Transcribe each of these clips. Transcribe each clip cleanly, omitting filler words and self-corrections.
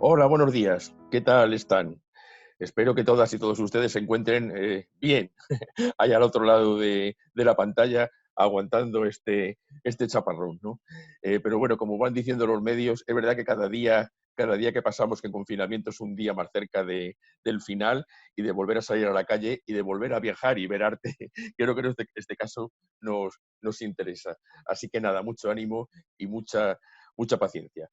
Hola, buenos días. ¿Qué tal están? Espero que todas y todos ustedes se encuentren bien ahí al otro lado de la pantalla aguantando este chaparrón, ¿no? Pero bueno, como van diciendo los medios, es verdad que cada día que pasamos en confinamiento es un día más cerca del final y de volver a salir a la calle y de volver a viajar y ver arte. Creo que en este caso nos interesa. Así que nada, mucho ánimo y mucha paciencia.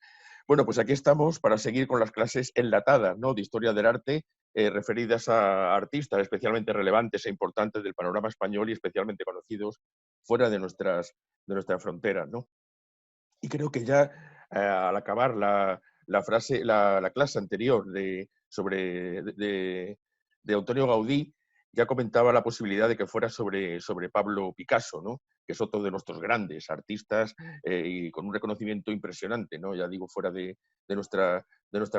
Bueno, pues aquí estamos para seguir con las clases enlatadas, ¿no?, de historia del arte, referidas a artistas especialmente relevantes e importantes del panorama español y especialmente conocidos fuera de nuestras fronteras, ¿no? Y creo que ya al acabar la clase anterior de Antonio Gaudí, ya comentaba la posibilidad de que fuera sobre Pablo Picasso, ¿no?, que es otro de nuestros grandes artistas y con un reconocimiento impresionante, ¿no?, ya digo, fuera de nuestras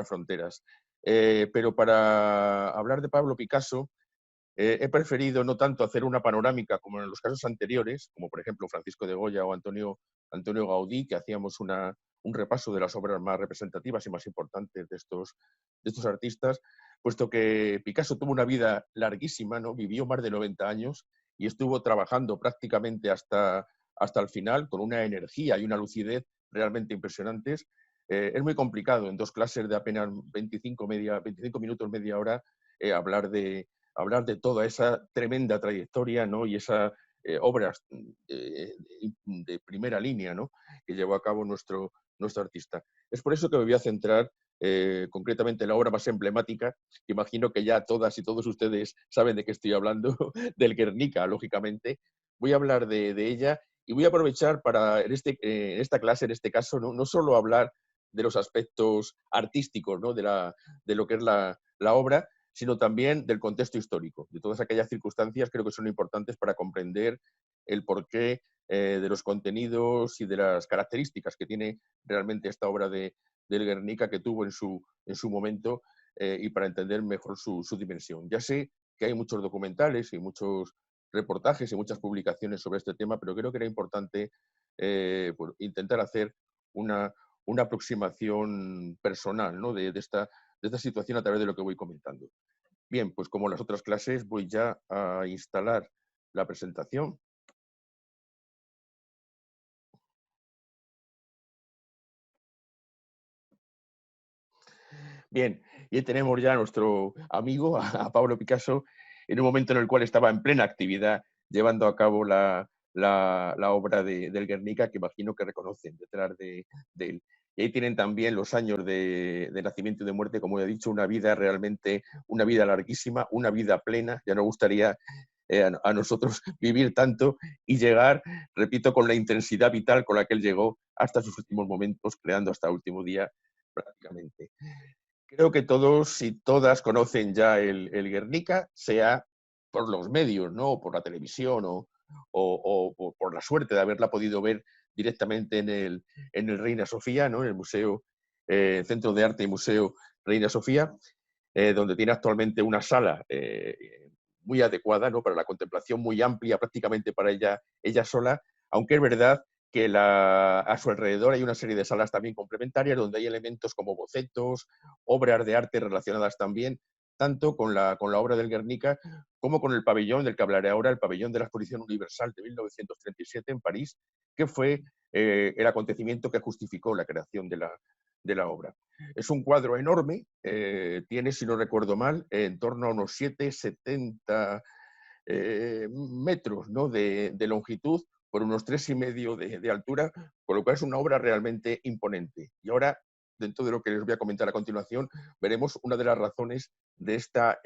fronteras. Pero para hablar de Pablo Picasso, he preferido no tanto hacer una panorámica como en los casos anteriores, como por ejemplo Francisco de Goya o Antonio Gaudí, que hacíamos un repaso de las obras más representativas y más importantes de estos artistas, puesto que Picasso tuvo una vida larguísima, ¿no? Vivió más de 90 años y estuvo trabajando prácticamente hasta el final con una energía y una lucidez realmente impresionantes. Es muy complicado en dos clases de apenas 25 minutos, media hora, hablar de toda esa tremenda trayectoria, ¿no?, y esas obras de primera línea, ¿no?, que llevó a cabo nuestro artista. Es por eso que me voy a centrar concretamente en la obra más emblemática, que imagino que ya todas y todos ustedes saben de qué estoy hablando, del Guernica, lógicamente. Voy a hablar de ella y voy a aprovechar para, en esta clase, en este caso, no solo hablar de los aspectos artísticos, ¿no?, de lo que es la obra, sino también del contexto histórico, de todas aquellas circunstancias creo que son importantes para comprender el porqué de los contenidos y de las características que tiene realmente esta obra del Guernica que tuvo en su momento y para entender mejor su dimensión. Ya sé que hay muchos documentales y muchos reportajes y muchas publicaciones sobre este tema, pero creo que era importante pues, intentar hacer una, una aproximación personal, ¿no?, de esta situación a través de lo que voy comentando. Bien, pues como en las otras clases voy ya a instalar la presentación. Bien, y ahí tenemos ya a nuestro amigo, a Pablo Picasso, en un momento en el cual estaba en plena actividad llevando a cabo la obra del Guernica, que imagino que reconocen detrás de él. Y ahí tienen también los años de nacimiento y de muerte, como he dicho, una vida realmente, una vida larguísima, una vida plena. Ya nos gustaría a nosotros vivir tanto y llegar, repito, con la intensidad vital con la que él llegó hasta sus últimos momentos, creando hasta el último día prácticamente. Creo que todos y todas conocen ya el Guernica, sea por los medios, ¿no?, o por la televisión, o por la suerte de haberla podido ver directamente en el Reina Sofía, ¿no?, en el Museo, Centro de Arte y Museo Reina Sofía, donde tiene actualmente una sala muy adecuada, ¿no?, para la contemplación, muy amplia, prácticamente para ella sola, aunque es verdad que a su alrededor hay una serie de salas también complementarias donde hay elementos como bocetos, obras de arte relacionadas también, tanto con la obra del Guernica como con el pabellón del que hablaré ahora, el pabellón de la Exposición Universal de 1937 en París, que fue el acontecimiento que justificó la creación de la obra. Es un cuadro enorme, tiene, si no recuerdo mal, en torno a unos 7,70 metros, ¿no?, de longitud por unos 3,5 de altura, con lo cual es una obra realmente imponente. Y ahora, dentro de lo que les voy a comentar a continuación, veremos una de las razones de estas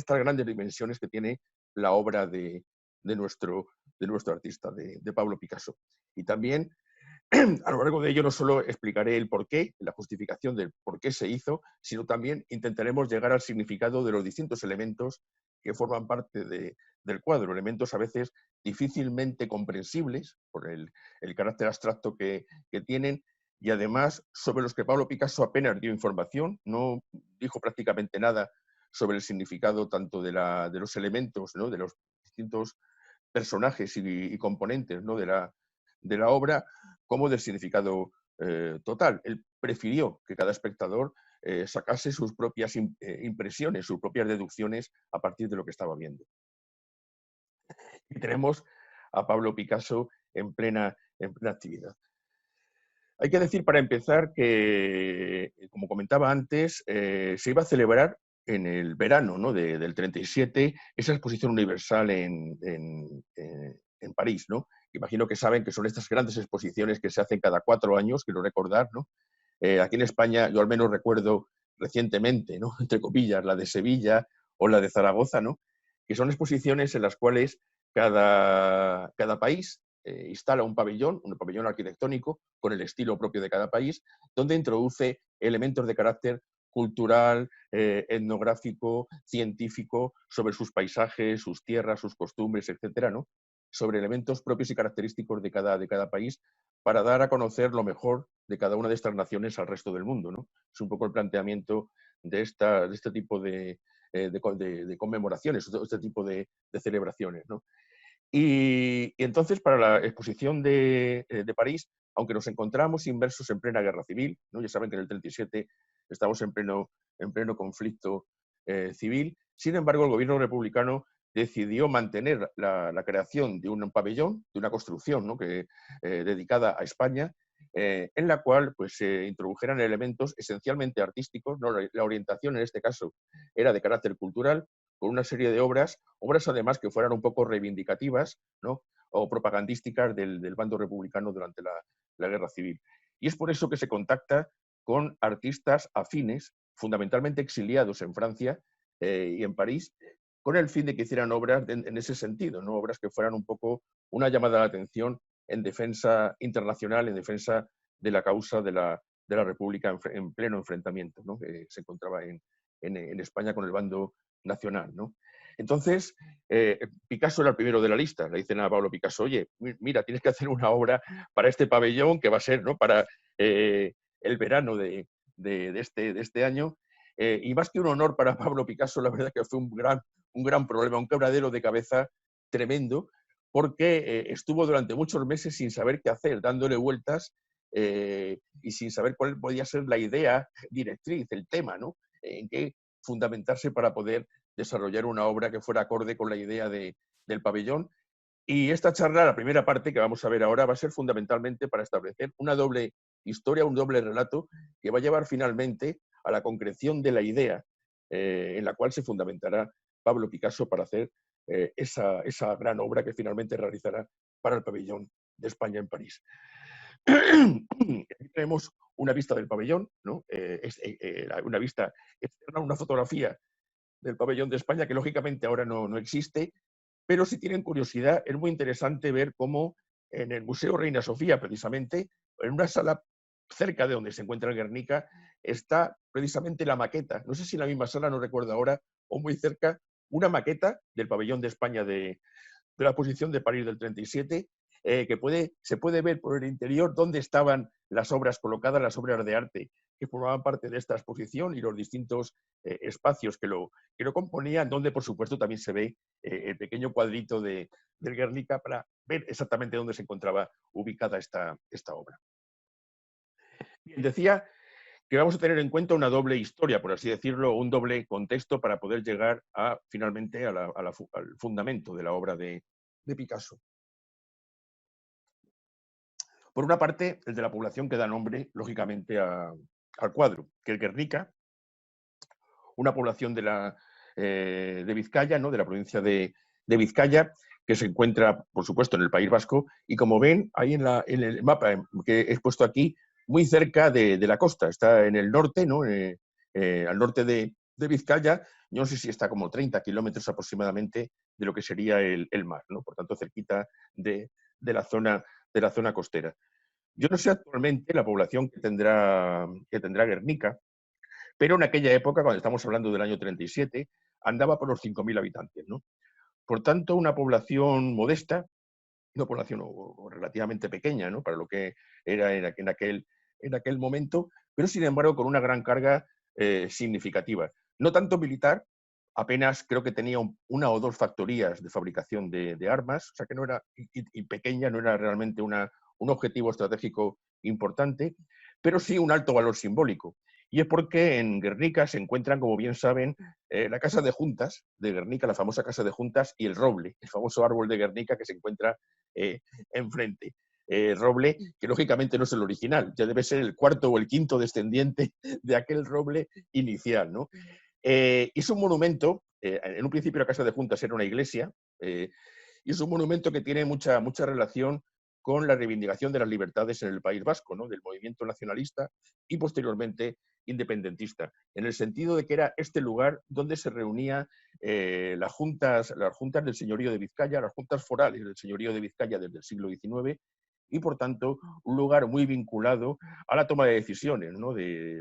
grandes dimensiones que tiene la obra de nuestro artista, de Pablo Picasso. Y también a lo largo de ello no solo explicaré el porqué, la justificación del por qué se hizo, sino también intentaremos llegar al significado de los distintos elementos que forman parte del cuadro, elementos a veces difícilmente comprensibles por el carácter abstracto que tienen y además sobre los que Pablo Picasso apenas dio información, no dijo prácticamente nada sobre el significado tanto de los elementos, ¿no?, de los distintos personajes y componentes, ¿no?, de la obra, como del significado total. Él prefirió que cada espectador sacase sus propias impresiones, sus propias deducciones a partir de lo que estaba viendo. Y tenemos a Pablo Picasso en plena actividad. Hay que decir, para empezar, que, como comentaba antes, se iba a celebrar en el verano, ¿no?, del 37 esa exposición universal en París, ¿no? Imagino que saben que son estas grandes exposiciones que se hacen cada 4 años, quiero recordar, ¿no? Aquí en España, yo al menos recuerdo recientemente, ¿no?, entre comillas, la de Sevilla o la de Zaragoza, ¿no?, que son exposiciones en las cuales cada país instala un pabellón arquitectónico con el estilo propio de cada país, donde introduce elementos de carácter cultural, etnográfico, científico, sobre sus paisajes, sus tierras, sus costumbres, etcétera, ¿no?, sobre elementos propios y característicos de cada país, para dar a conocer lo mejor de cada una de estas naciones al resto del mundo, ¿no? Es un poco el planteamiento de este tipo de conmemoraciones, este tipo de celebraciones, ¿no? Y entonces, para la exposición de París, aunque nos encontramos inmersos en plena guerra civil, ¿no?, ya saben que en el 37 estamos en pleno conflicto civil, sin embargo, el gobierno republicano decidió mantener la creación de un pabellón, de una construcción, ¿no?, dedicada a España, en la cual pues, se introdujeran elementos esencialmente artísticos, ¿no? La orientación en este caso era de carácter cultural, con una serie de obras además que fueran un poco reivindicativas, ¿no?, o propagandísticas del bando republicano durante la guerra civil. Y es por eso que se contacta con artistas afines, fundamentalmente exiliados en Francia y en París, con el fin de que hicieran obras en ese sentido, ¿no?, obras que fueran un poco una llamada de atención en defensa internacional, en defensa de la causa de la República en pleno enfrentamiento, ¿no?, que se encontraba en España con el bando nacional, ¿no? Entonces, Picasso era el primero de la lista. Le dicen a Pablo Picasso: oye, mira, tienes que hacer una obra para este pabellón que va a ser, ¿no?, para el verano de este año. Y más que un honor para Pablo Picasso, la verdad que fue un gran problema, un quebradero de cabeza tremendo, porque estuvo durante muchos meses sin saber qué hacer, dándole vueltas y sin saber cuál podía ser la idea directriz, el tema, ¿no?, en qué fundamentarse para poder desarrollar una obra que fuera acorde con la idea del pabellón. Y esta charla, la primera parte que vamos a ver ahora, va a ser fundamentalmente para establecer una doble historia, un doble relato que va a llevar finalmente a la concreción de la idea en la cual se fundamentará Pablo Picasso para hacer esa gran obra que finalmente realizará para el pabellón de España en París. Aquí tenemos una vista del pabellón, ¿no? Una vista externa, una fotografía del pabellón de España, que lógicamente ahora no existe, pero si tienen curiosidad, es muy interesante ver cómo en el Museo Reina Sofía, precisamente, en una sala cerca de donde se encuentra el Guernica, está precisamente la maqueta, no sé si en la misma sala, no recuerdo ahora, o muy cerca, una maqueta del pabellón de España de la exposición de París del 37, que se puede ver por el interior dónde estaban las obras colocadas, las obras de arte que formaban parte de esta exposición y los distintos espacios que lo componían, donde por supuesto también se ve el pequeño cuadrito del Guernica para ver exactamente dónde se encontraba ubicada esta obra. Bien, decía que vamos a tener en cuenta una doble historia, por así decirlo, un doble contexto para poder llegar finalmente al fundamento de la obra de Picasso. Por una parte, el de la población que da nombre, lógicamente, al cuadro, que el Guernica, una población de Vizcaya, ¿no?, de la provincia de Vizcaya, que se encuentra, por supuesto, en el País Vasco, y como ven, ahí en el mapa que he puesto aquí, muy cerca de la costa, está en el norte, ¿no?, al norte de Vizcaya, yo no sé si está como 30 kilómetros aproximadamente de lo que sería el mar, ¿no?, por tanto, cerquita de la zona costera. Yo no sé actualmente la población que tendrá Guernica, pero en aquella época, cuando estamos hablando del año 37, andaba por los 5.000 habitantes, ¿no? Por tanto, una población modesta, una población relativamente pequeña, ¿no?, para lo que era en aquel momento, pero sin embargo con una gran carga significativa. No tanto militar, apenas creo que tenía una o dos factorías de fabricación de armas, o sea que no era, y pequeña, no era realmente un objetivo estratégico importante, pero sí un alto valor simbólico. Y es porque en Guernica se encuentran, como bien saben, la Casa de Juntas de Guernica, la famosa Casa de Juntas, y el roble, el famoso árbol de Guernica que se encuentra enfrente. Roble, que lógicamente no es el original, ya debe ser el cuarto o el quinto descendiente de aquel roble inicial, ¿no? Es un monumento, en un principio la Casa de Juntas era una iglesia, y es un monumento que tiene mucha relación con la reivindicación de las libertades en el País Vasco, ¿no? Del movimiento nacionalista y posteriormente independentista, en el sentido de que era este lugar donde se reunían las juntas del señorío de Vizcaya, las juntas forales del señorío de Vizcaya desde el siglo XIX, y por tanto un lugar muy vinculado a la toma de decisiones, ¿no?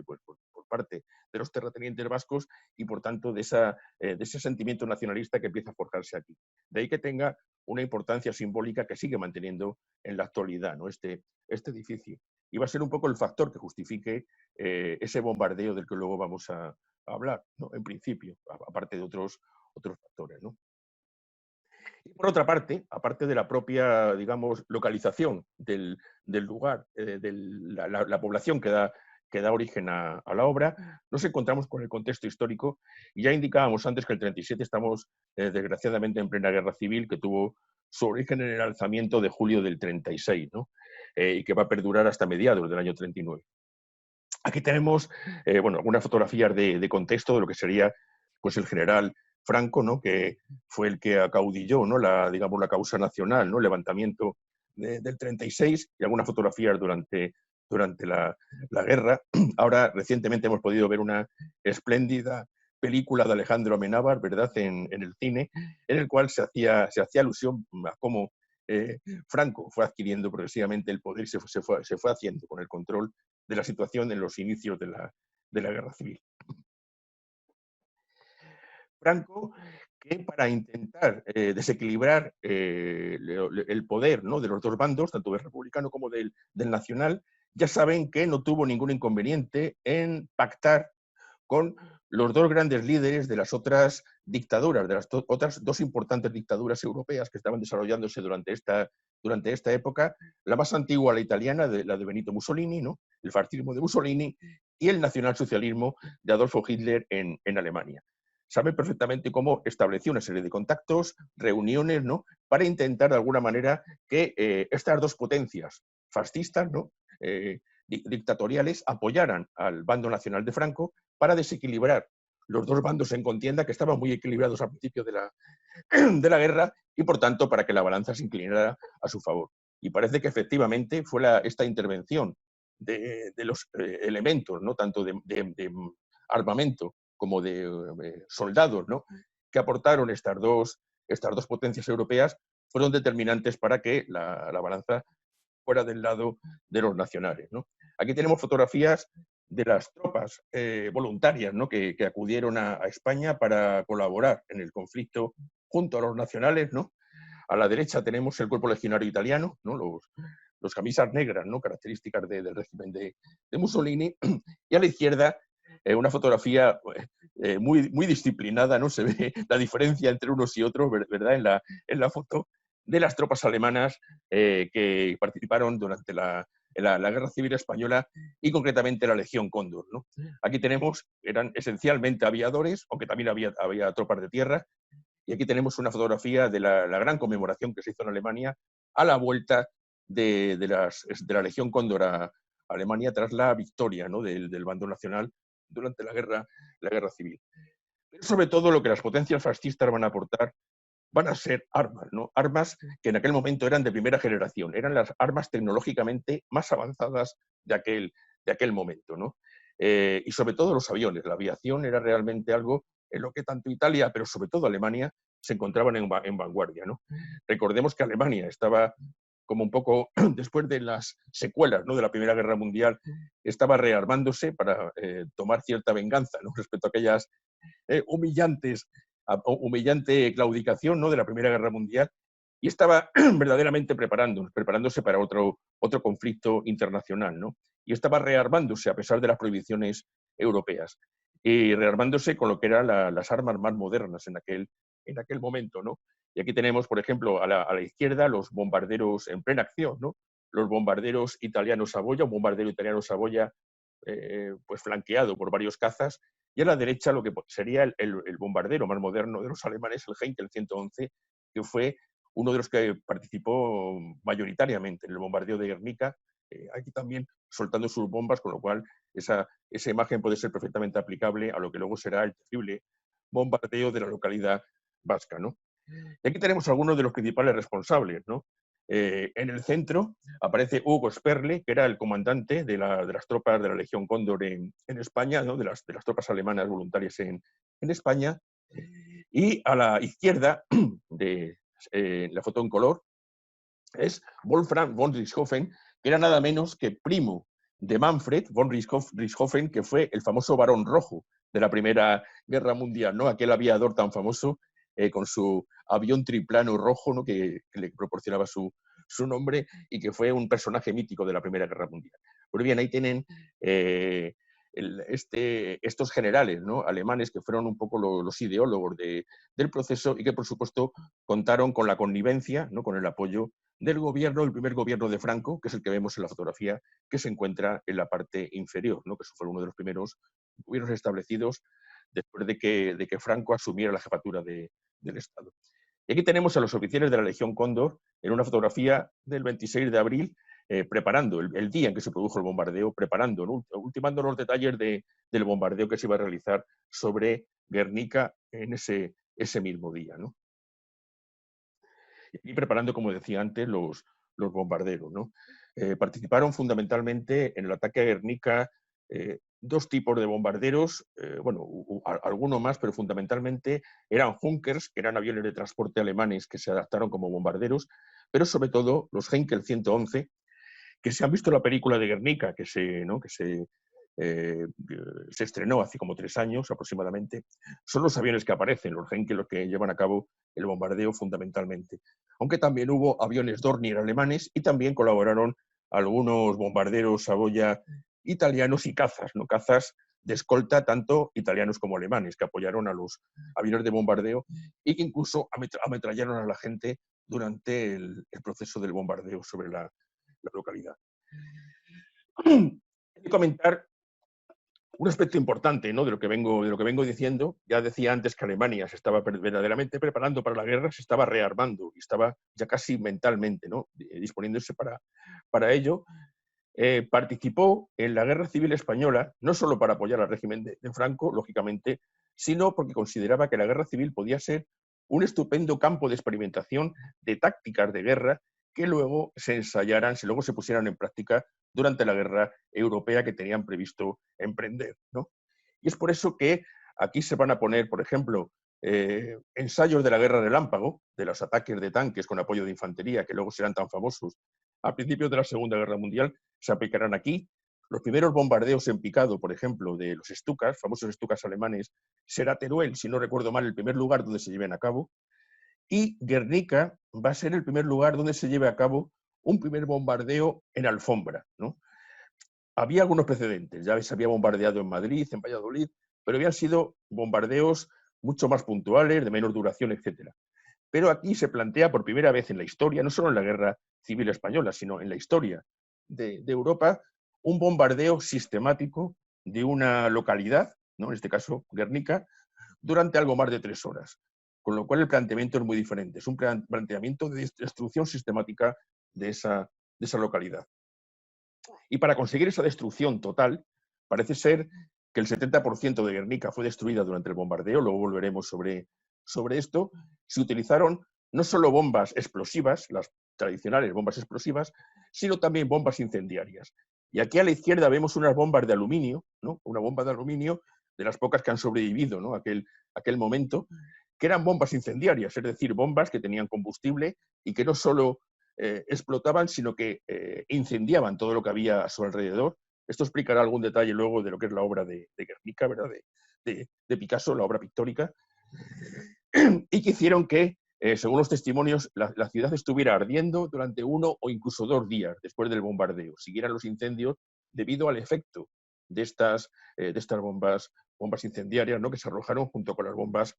Pues, por parte de los terratenientes vascos y por tanto de ese sentimiento nacionalista que empieza a forjarse aquí. De ahí que tenga una importancia simbólica que sigue manteniendo en la actualidad, ¿no? Este edificio. Y va a ser un poco el factor que justifique ese bombardeo del que luego vamos a hablar, ¿no? En principio, aparte de otros factores, ¿no? Y por otra parte, aparte de la propia, digamos, localización del lugar, de la población que da origen a la obra, nos encontramos con el contexto histórico. Y ya indicábamos antes que el 37 estamos, desgraciadamente, en plena guerra civil, que tuvo su origen en el alzamiento de julio del 36, ¿no? Y que va a perdurar hasta mediados del año 39. Aquí tenemos bueno, algunas fotografías de contexto de lo que sería pues, el general Franco, ¿no? Que fue el que acaudilló, ¿no? Digamos, la causa nacional, ¿no? El levantamiento del 36 y algunas fotografías durante la guerra. Ahora, recientemente hemos podido ver una espléndida película de Alejandro Amenábar, ¿verdad?, en el cine, en el cual se hacía alusión a cómo Franco fue adquiriendo progresivamente el poder y se fue haciendo con el control de la situación en los inicios de la guerra civil. Franco, que para intentar desequilibrar el poder, ¿no?, de los dos bandos, tanto del republicano como del nacional, ya saben que no tuvo ningún inconveniente en pactar con los dos grandes líderes de las otras dictaduras, de las otras dos importantes dictaduras europeas que estaban desarrollándose durante esta época, la más antigua, la italiana, la de Benito Mussolini, ¿no?, el fascismo de Mussolini, y el nacionalsocialismo de Adolfo Hitler en Alemania. Saben perfectamente cómo estableció una serie de contactos, reuniones, ¿no?, para intentar de alguna manera que estas dos potencias fascistas, ¿no?, dictatoriales, apoyaran al bando nacional de Franco para desequilibrar los dos bandos en contienda, que estaban muy equilibrados al principio de la guerra, y por tanto para que la balanza se inclinara a su favor. Y parece que efectivamente fue esta intervención de los elementos, ¿no?, tanto de armamento como de soldados, ¿no?, que aportaron estas dos potencias europeas, fueron determinantes para que la balanza fuera del lado de los nacionales, ¿no? Aquí tenemos fotografías de las tropas voluntarias, ¿no?, que acudieron a España para colaborar en el conflicto junto a los nacionales, ¿no? A la derecha tenemos el cuerpo legionario italiano, ¿no?, los camisas negras, ¿no?, características del régimen de Mussolini, y a la izquierda una fotografía muy disciplinada, ¿no? Se ve la diferencia entre unos y otros, ¿verdad?, en la foto, de las tropas alemanas que participaron durante la Guerra Civil Española y concretamente la Legión Cóndor, ¿no? Aquí tenemos, eran esencialmente aviadores, aunque también había tropas de tierra, y aquí tenemos una fotografía de la gran conmemoración que se hizo en Alemania a la vuelta de la Legión Cóndor a Alemania tras la victoria, ¿no?, del bando nacional durante la guerra civil. Pero sobre todo lo que las potencias fascistas van a aportar van a ser armas, ¿no? Armas que en aquel momento eran de primera generación, eran las armas tecnológicamente más avanzadas de aquel momento, ¿no? Y sobre todo los aviones. La aviación era realmente algo en lo que tanto Italia, pero sobre todo Alemania, se encontraban en vanguardia, ¿no? Recordemos que Alemania estaba como un poco después de las secuelas, ¿no?, de la Primera Guerra Mundial, estaba rearmándose para tomar cierta venganza, ¿no?, respecto a aquellas humillante claudicación, ¿no?, de la Primera Guerra Mundial, y estaba verdaderamente preparándose para otro conflicto internacional, ¿no? Y estaba rearmándose a pesar de las prohibiciones europeas, y rearmándose con lo que eran las armas más modernas en aquel momento, ¿no? Y aquí tenemos, por ejemplo, a la izquierda los bombarderos en plena acción, ¿no? Los bombarderos italianos Saboya, un bombardero italiano Saboya pues flanqueado por varios cazas, y a la derecha lo que sería el bombardero más moderno de los alemanes, el Heinkel 111, que fue uno de los que participó mayoritariamente en el bombardeo de Guernica, aquí también soltando sus bombas, con lo cual esa imagen puede ser perfectamente aplicable a lo que luego será el terrible bombardeo de la localidad vasca, ¿no? Y aquí tenemos algunos de los principales responsables, ¿no? En el centro aparece Hugo Sperle, que era el comandante de las tropas de la Legión Cóndor en España, ¿no? de las tropas alemanas voluntarias en España. Y a la izquierda de la foto en color es Wolfram von Richthofen, que era nada menos que primo de Manfred von Richthofen, que fue el famoso Barón Rojo de la Primera Guerra Mundial, ¿no? Aquel aviador tan famoso con su avión triplano rojo, ¿no? que le proporcionaba su nombre y que fue un personaje mítico de la Primera Guerra Mundial. Pues bien, ahí tienen estos generales, ¿no? alemanes que fueron un poco los ideólogos del proceso y que, por supuesto, contaron con la connivencia, ¿no? con el apoyo del gobierno, el primer gobierno de Franco, que es el que vemos en la fotografía que se encuentra en la parte inferior, ¿no? que eso fue uno de los primeros gobiernos establecidos después de que Franco asumiera la jefatura del Estado. Y aquí tenemos a los oficiales de la Legión Cóndor en una fotografía del 26 de abril, preparando el día en que se produjo el bombardeo, preparando, ¿no? ultimando los detalles del bombardeo que se iba a realizar sobre Guernica en ese mismo día, ¿no? Y preparando, como decía antes, los bombarderos, ¿no? Participaron fundamentalmente en el ataque a Guernica dos tipos de bombarderos, bueno, alguno más, pero fundamentalmente eran Junkers, que eran aviones de transporte alemanes que se adaptaron como bombarderos, pero sobre todo los Heinkel 111, que se han visto en la película de Guernica, que se estrenó hace como 3 años aproximadamente, son los aviones que aparecen, los Heinkel, los que llevan a cabo el bombardeo fundamentalmente. Aunque también hubo aviones Dornier alemanes y también colaboraron algunos bombarderos Savoia italianos y cazas, ¿no? Cazas de escolta tanto italianos como alemanes, que apoyaron a los aviones de bombardeo y que incluso ametrallaron a la gente durante el proceso del bombardeo sobre la localidad. Hay que comentar un aspecto importante, ¿no? de lo que vengo diciendo. Ya decía antes que Alemania se estaba verdaderamente preparando para la guerra, se estaba rearmando y estaba ya casi mentalmente, ¿no? disponiéndose para ello. Participó en la Guerra Civil Española, no solo para apoyar al régimen de Franco, lógicamente, sino porque consideraba que la Guerra Civil podía ser un estupendo campo de experimentación de tácticas de guerra que luego se ensayaran, luego se pusieran en práctica durante la guerra europea que tenían previsto emprender, ¿no? Y es por eso que aquí se van a poner, por ejemplo, ensayos de la guerra relámpago, de los ataques de tanques con apoyo de infantería, que luego serán tan famosos a principios de la Segunda Guerra Mundial, se aplicarán aquí. Los primeros bombardeos en picado, por ejemplo, de los Stukas, famosos Stukas alemanes, será Teruel, si no recuerdo mal, el primer lugar donde se lleven a cabo. Y Guernica va a ser el primer lugar donde se lleve a cabo un primer bombardeo en alfombra, ¿no? Había algunos precedentes, ya se había bombardeado en Madrid, en Valladolid, pero habían sido bombardeos mucho más puntuales, de menor duración, etc. Pero aquí se plantea por primera vez en la historia, no solo en la Guerra Civil Española, sino en la historia de Europa, un bombardeo sistemático de una localidad, ¿no? en este caso Guernica, durante algo más de 3 horas. Con lo cual el planteamiento es muy diferente. Es un planteamiento de destrucción sistemática de esa localidad. Y para conseguir esa destrucción total, parece ser que el 70% de Guernica fue destruida durante el bombardeo, luego volveremos sobre esto. Se utilizaron no solo bombas explosivas, las tradicionales bombas explosivas, sino también bombas incendiarias. Y aquí a la izquierda vemos unas bombas de aluminio, ¿no? Una bomba de aluminio de las pocas que han sobrevivido, ¿no? aquel momento, que eran bombas incendiarias, es decir, bombas que tenían combustible y que no solo explotaban, sino que incendiaban todo lo que había a su alrededor. Esto explicará algún detalle luego de lo que es la obra de Guernica, ¿verdad? De Picasso, la obra pictórica, y que hicieron que, según los testimonios, la ciudad estuviera ardiendo durante 1 o incluso 2 días después del bombardeo, siguieran los incendios debido al efecto de estas bombas incendiarias, ¿no? que se arrojaron junto con las bombas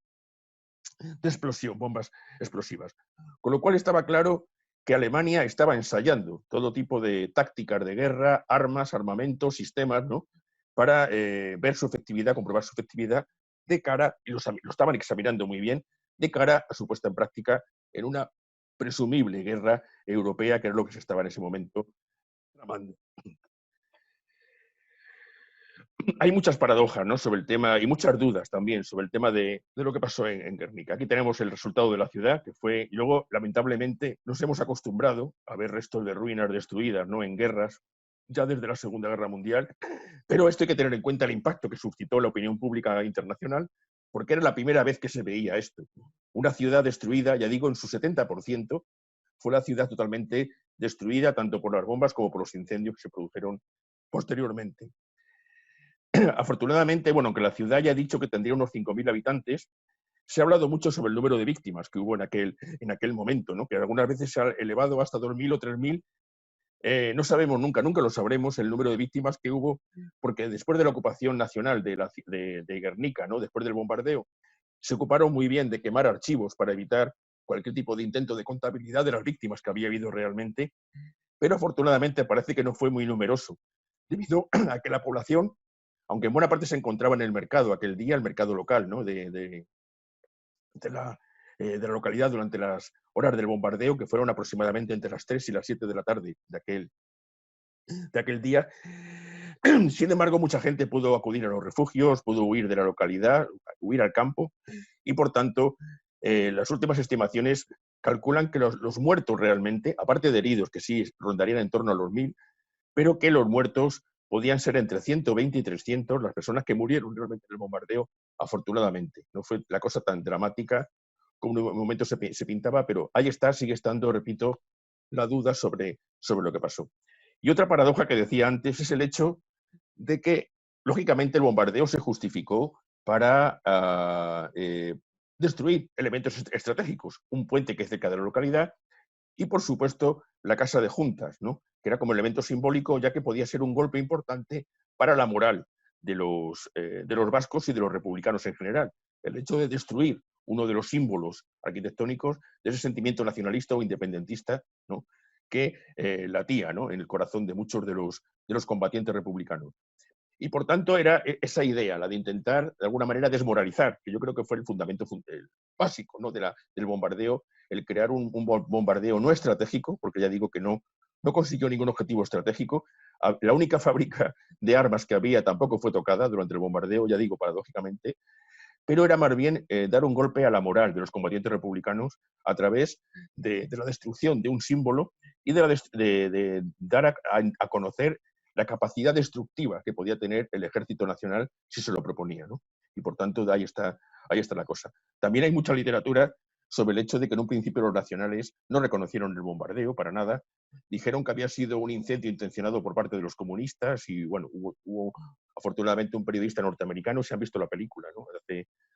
de explosión, bombas explosivas. Con lo cual estaba claro que Alemania estaba ensayando todo tipo de tácticas de guerra, armas, armamentos, sistemas, ¿no? para ver su efectividad, comprobar su efectividad de cara, y lo estaban examinando muy bien, de cara a su puesta en práctica en una presumible guerra europea, que era lo que se estaba en ese momento tramando. Hay muchas paradojas, ¿no?, sobre el tema, y muchas dudas también sobre el tema de lo que pasó en Guernica. Aquí tenemos el resultado de la ciudad, que fue, luego, lamentablemente, nos hemos acostumbrado a ver restos de ruinas destruidas, ¿no?, en guerras, ya desde la Segunda Guerra Mundial, pero esto hay que tener en cuenta el impacto que suscitó la opinión pública internacional, porque era la primera vez que se veía esto. Una ciudad destruida, ya digo, en su 70%, fue la ciudad totalmente destruida, tanto por las bombas como por los incendios que se produjeron posteriormente. Afortunadamente, bueno, aunque la ciudad ya ha dicho que tendría unos 5.000 habitantes, se ha hablado mucho sobre el número de víctimas que hubo en aquel momento, ¿no?, que algunas veces se ha elevado hasta 2.000 o 3.000. No sabemos nunca lo sabremos el número de víctimas que hubo, porque después de la ocupación nacional de Guernica, ¿no?, después del bombardeo, se ocuparon muy bien de quemar archivos para evitar cualquier tipo de intento de contabilidad de las víctimas que había habido realmente, pero afortunadamente parece que no fue muy numeroso, debido a que la población, aunque en buena parte se encontraba en el mercado aquel día, el mercado local, ¿no?, de la localidad durante las horas del bombardeo, que fueron aproximadamente entre las 3 y las 7 de la tarde de aquel día. Sin embargo, mucha gente pudo acudir a los refugios, pudo huir de la localidad, huir al campo, y por tanto, las últimas estimaciones calculan que los muertos realmente, aparte de heridos, que sí rondarían en torno a los 1.000, pero que los muertos podían ser entre 120 y 300 las personas que murieron realmente en el bombardeo, afortunadamente. No fue la cosa tan dramática como en un momento se pintaba, pero ahí está, sigue estando, repito, la duda sobre lo que pasó. Y otra paradoja que decía antes es el hecho de que, lógicamente, el bombardeo se justificó para destruir elementos estratégicos, un puente que es cerca de la localidad y, por supuesto, la Casa de Juntas, ¿no?, que era como elemento simbólico, ya que podía ser un golpe importante para la moral de los vascos y de los republicanos en general. El hecho de destruir uno de los símbolos arquitectónicos de ese sentimiento nacionalista o independentista, ¿no?, que latía, ¿no?, en el corazón de muchos de los combatientes republicanos. Y por tanto era esa idea, la de intentar de alguna manera desmoralizar, que yo creo que fue el fundamento básico, ¿no?, del bombardeo, el crear un bombardeo no estratégico, porque ya digo que no consiguió ningún objetivo estratégico. La única fábrica de armas que había tampoco fue tocada durante el bombardeo, ya digo, paradójicamente, pero era más bien dar un golpe a la moral de los combatientes republicanos a través de la destrucción de un símbolo y de dar a conocer la capacidad destructiva que podía tener el Ejército Nacional si se lo proponía, ¿no? Y por tanto, ahí está la cosa. También hay mucha literatura sobre el hecho de que en un principio los nacionales no reconocieron el bombardeo para nada, dijeron que había sido un incendio intencionado por parte de los comunistas y, bueno, hubo afortunadamente un periodista norteamericano, se han visto la película, ¿no?,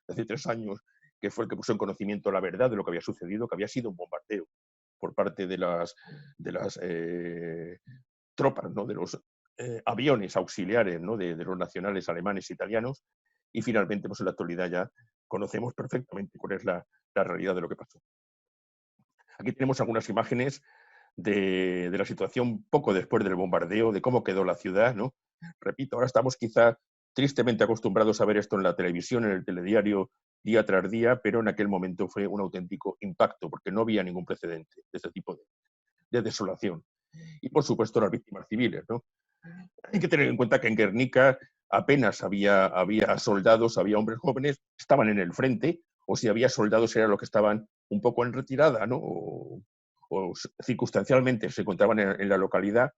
hace 3 años, que fue el que puso en conocimiento la verdad de lo que había sucedido, que había sido un bombardeo por parte de las tropas, ¿no?, de los aviones auxiliares, ¿no?, de los nacionales alemanes e italianos, y finalmente, pues en la actualidad ya conocemos perfectamente cuál es la realidad de lo que pasó. Aquí tenemos algunas imágenes de la situación poco después del bombardeo, de cómo quedó la ciudad, ¿no? Repito, ahora estamos quizá tristemente acostumbrados a ver esto en la televisión, en el telediario, día tras día, pero en aquel momento fue un auténtico impacto, porque no había ningún precedente de este tipo de desolación. Y, por supuesto, las víctimas civiles, ¿no? Hay que tener en cuenta que en Guernica apenas había soldados, había hombres jóvenes, estaban en el frente, o si había soldados eran los que estaban un poco en retirada, ¿no?, o circunstancialmente se encontraban en la localidad,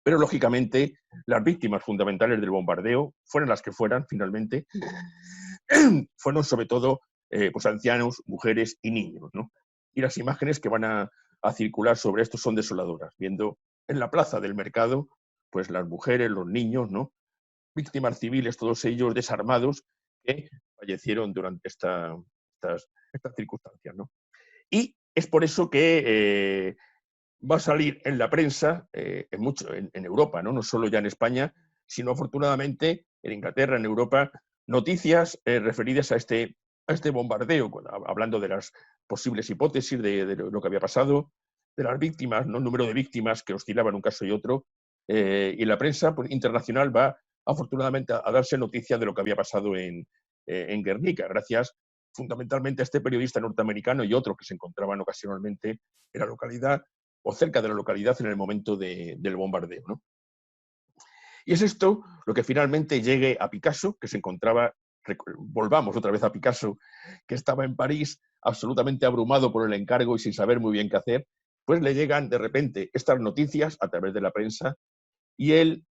pero lógicamente las víctimas fundamentales del bombardeo, fueran las que fueran finalmente, fueron sobre todo pues ancianos, mujeres y niños, ¿no? Y las imágenes que van a circular sobre esto son desoladoras, viendo en la plaza del mercado pues las mujeres, los niños, ¿no?, víctimas civiles, todos ellos desarmados, que fallecieron durante estas circunstancias, ¿no? Y es por eso que va a salir en la prensa, en Europa, ¿no?, no solo ya en España, sino afortunadamente en Inglaterra, en Europa, noticias referidas a este bombardeo, hablando de las posibles hipótesis de lo que había pasado, de las víctimas, ¿no?, el número de víctimas que oscilaban un caso y otro, y la prensa, pues, internacional va afortunadamente, a darse noticia de lo que había pasado en Guernica, gracias fundamentalmente a este periodista norteamericano y otros que se encontraban ocasionalmente en la localidad o cerca de la localidad en el momento del bombardeo, ¿no? Y es esto lo que finalmente llegue a Picasso, que se encontraba, volvamos otra vez a Picasso, que estaba en París absolutamente abrumado por el encargo y sin saber muy bien qué hacer, pues le llegan de repente estas noticias a través de la prensa y él,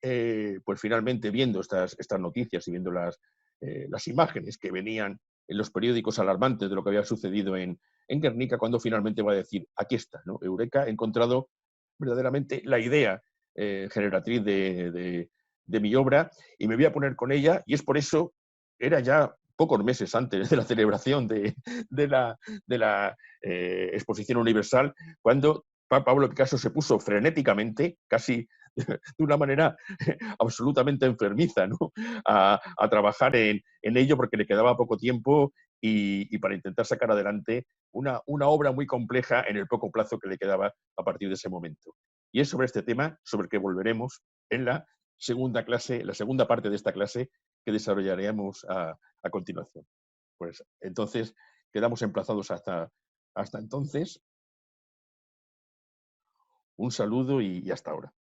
pues finalmente viendo estas noticias y viendo las imágenes que venían en los periódicos alarmantes de lo que había sucedido en Guernica, cuando finalmente va a decir, aquí está, ¿no? Eureka, he encontrado verdaderamente la idea generatriz de mi obra y me voy a poner con ella y es por eso, era ya pocos meses antes de la celebración de la, Exposición Universal, cuando Pablo Picasso se puso frenéticamente, casi de una manera absolutamente enfermiza, ¿no? A trabajar en ello porque le quedaba poco tiempo y para intentar sacar adelante una obra muy compleja en el poco plazo que le quedaba a partir de ese momento. Y es sobre este tema sobre el que volveremos en la segunda clase, la segunda parte de esta clase que desarrollaremos a continuación. Pues entonces quedamos emplazados hasta entonces. Un saludo y hasta ahora.